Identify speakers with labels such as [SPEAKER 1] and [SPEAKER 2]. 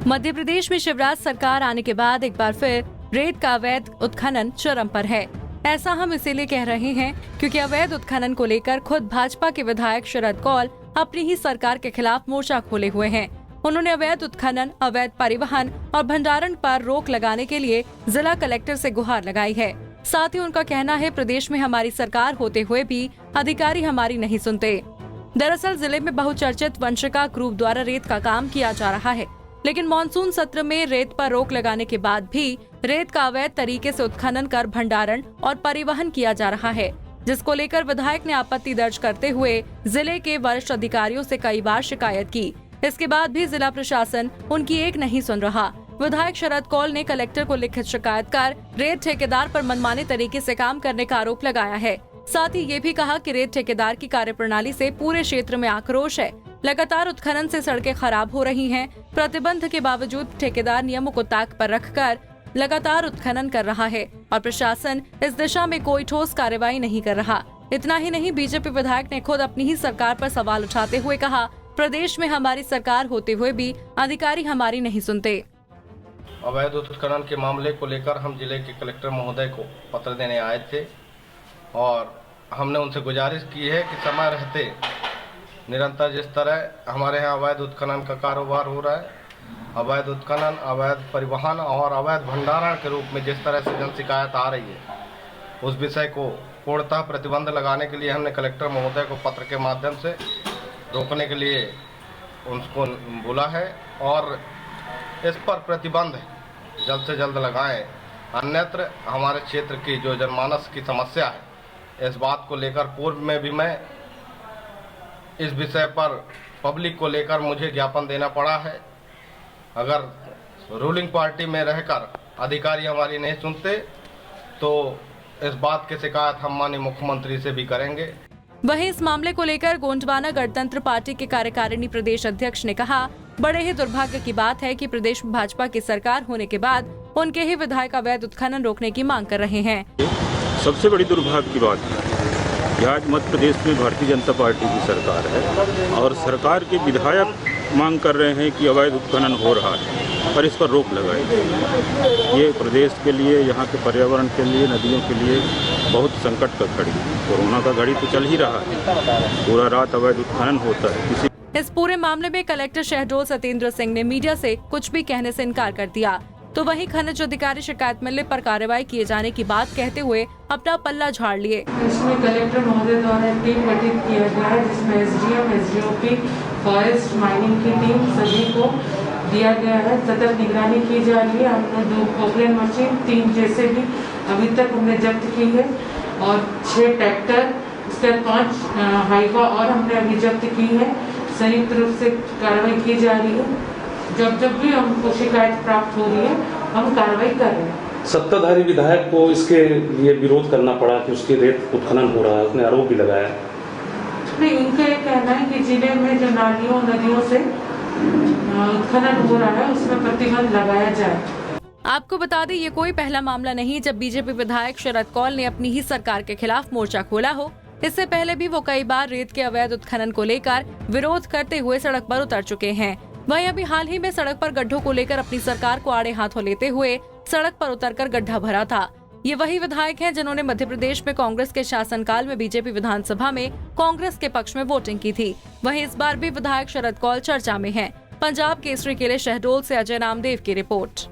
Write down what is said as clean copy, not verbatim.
[SPEAKER 1] मध्य प्रदेश में शिवराज सरकार आने के बाद एक बार फिर रेत का अवैध उत्खनन चरम पर है। ऐसा हम इसीलिए कह रहे हैं क्योंकि अवैध उत्खनन को लेकर खुद भाजपा के विधायक शरद कौल अपनी ही सरकार के खिलाफ मोर्चा खोले हुए हैं। उन्होंने अवैध उत्खनन, अवैध परिवहन और भंडारण पर रोक लगाने के लिए जिला कलेक्टर से गुहार लगाई है। साथ ही उनका कहना है, प्रदेश में हमारी सरकार होते हुए भी अधिकारी हमारी नहीं सुनते। दरअसल जिले में बहुचर्चित वंशिका ग्रुप द्वारा रेत का काम किया जा रहा है, लेकिन मानसून सत्र में रेत पर रोक लगाने के बाद भी रेत का अवैध तरीके से उत्खनन कर भंडारण और परिवहन किया जा रहा है, जिसको लेकर विधायक ने आपत्ति दर्ज करते हुए जिले के वरिष्ठ अधिकारियों से कई बार शिकायत की। इसके बाद भी जिला प्रशासन उनकी एक नहीं सुन रहा। विधायक शरद कौल ने कलेक्टर को लिखित शिकायत कर रेत ठेकेदार पर मनमाने तरीके से काम करने का आरोप लगाया है। साथ ही ये भी कहा कि रेत ठेकेदार की कार्यप्रणाली से पूरे क्षेत्र में आक्रोश है। लगातार उत्खनन से सड़कें खराब हो रही हैं। प्रतिबंध के बावजूद ठेकेदार नियमों को ताक पर रखकर लगातार उत्खनन कर रहा है और प्रशासन इस दिशा में कोई ठोस कार्रवाई नहीं कर रहा। इतना ही नहीं, बीजेपी विधायक ने खुद अपनी ही सरकार पर सवाल उठाते हुए कहा, प्रदेश में हमारी सरकार होते हुए भी अधिकारी हमारी नहीं सुनते।
[SPEAKER 2] अवैध उत्खनन के मामले को लेकर हम जिले के कलेक्टर महोदय को पत्र देने आए थे और हमने उनसे गुजारिश की है कि समय रहते निरंतर जिस तरह हमारे यहाँ अवैध उत्खनन का कारोबार हो रहा है, अवैध उत्खनन, अवैध परिवहन और अवैध भंडारण के रूप में जिस तरह से जन शिकायत आ रही है, उस विषय को पूर्णतः प्रतिबंध लगाने के लिए हमने कलेक्टर महोदय को पत्र के माध्यम से रोकने के लिए उनको बोला है और इस पर प्रतिबंध जल्द से जल्द लगाएं। अन्यत्र हमारे क्षेत्र की जो जनमानस की समस्या है, इस बात को लेकर पूर्व में भी मैं इस विषय पर पब्लिक को लेकर मुझे ज्ञापन देना पड़ा है। अगर रूलिंग पार्टी में रहकर अधिकारी हमारी नहीं सुनते तो इस बात की शिकायत हम माननीय मुख्यमंत्री से भी करेंगे।
[SPEAKER 1] वहीं इस मामले को लेकर गोंडवाना गणतंत्र पार्टी के कार्यकारिणी प्रदेश अध्यक्ष ने कहा, बड़े ही दुर्भाग्य की बात है कि प्रदेश में भाजपा की सरकार होने के बाद उनके ही विधायक अवैध उत्खनन रोकने की मांग कर रहे हैं।
[SPEAKER 3] सबसे बड़ी दुर्भाग्य की बात है कि आज मध्य प्रदेश में भारतीय जनता पार्टी की सरकार है और सरकार के विधायक मांग कर रहे हैं कि अवैध उत्खनन हो रहा है और इस पर रोक लगाई। ये प्रदेश के लिए, यहाँ के पर्यावरण के लिए, नदियों के लिए बहुत संकट का घड़ी है। कोरोना का घड़ी तो चल ही रहा है, पूरा रात अवैध उत्खनन होता है।
[SPEAKER 1] इस पूरे मामले में कलेक्टर शहडोल सत्येंद्र सिंह ने मीडिया से कुछ भी कहने से इनकार कर दिया। तो वहीं खनिज अधिकारी शिकायत मिलने पर कार्रवाई किए जाने की बात कहते हुए अपना पल्ला झाड़ लिए।
[SPEAKER 4] इसमें कलेक्टर महोदय द्वारा टीम गठित किया गया है, जिसमें एसडीएम, एसडीओपी, फॉरेस्ट, माइनिंग की टीम सभी को दिया गया है। सतत निगरानी की जा रही है। हमने 2 पोकलेन मशीन, 3 जेसीबी अभी तक हमने जब्त की है और 6 ट्रैक्टर, उसके 5 हाइवा और हमने अभी जब्त की है। संयुक्त रूप से कार्रवाई की जा रही है। जब भी हमको शिकायत प्राप्त हो रही है, हम कार्रवाई कर रहे हैं।
[SPEAKER 5] सत्ताधारी विधायक को इसके लिए विरोध करना पड़ा कि उसके रेत उत्खनन हो रहा है, उसने आरोप भी लगाया।
[SPEAKER 4] नहीं, उनका ये कहना है कि जिले में जो नालियों नदियों से उत्खनन हो रहा है, उसमें प्रतिबंध लगाया जाए।
[SPEAKER 1] आपको बता दें, ये कोई पहला मामला नहीं जब बीजेपी विधायक शरद कौल ने अपनी ही सरकार के खिलाफ मोर्चा खोला हो। इससे पहले भी वो कई बार रेत के अवैध उत्खनन को लेकर विरोध करते हुए सड़क पर उतर चुके हैं। वहीं अभी हाल ही में सड़क पर गड्ढों को लेकर अपनी सरकार को आड़े हाथों लेते हुए सड़क पर उतरकर गड्ढा भरा था। ये वही विधायक हैं जिन्होंने मध्य प्रदेश में कांग्रेस के शासनकाल में बीजेपी विधानसभा में कांग्रेस के पक्ष में वोटिंग की थी। वहीं इस बार भी विधायक शरद कौल चर्चा में हैं। पंजाब केसरी के लिए शहडोल से अजय नामदेव की रिपोर्ट।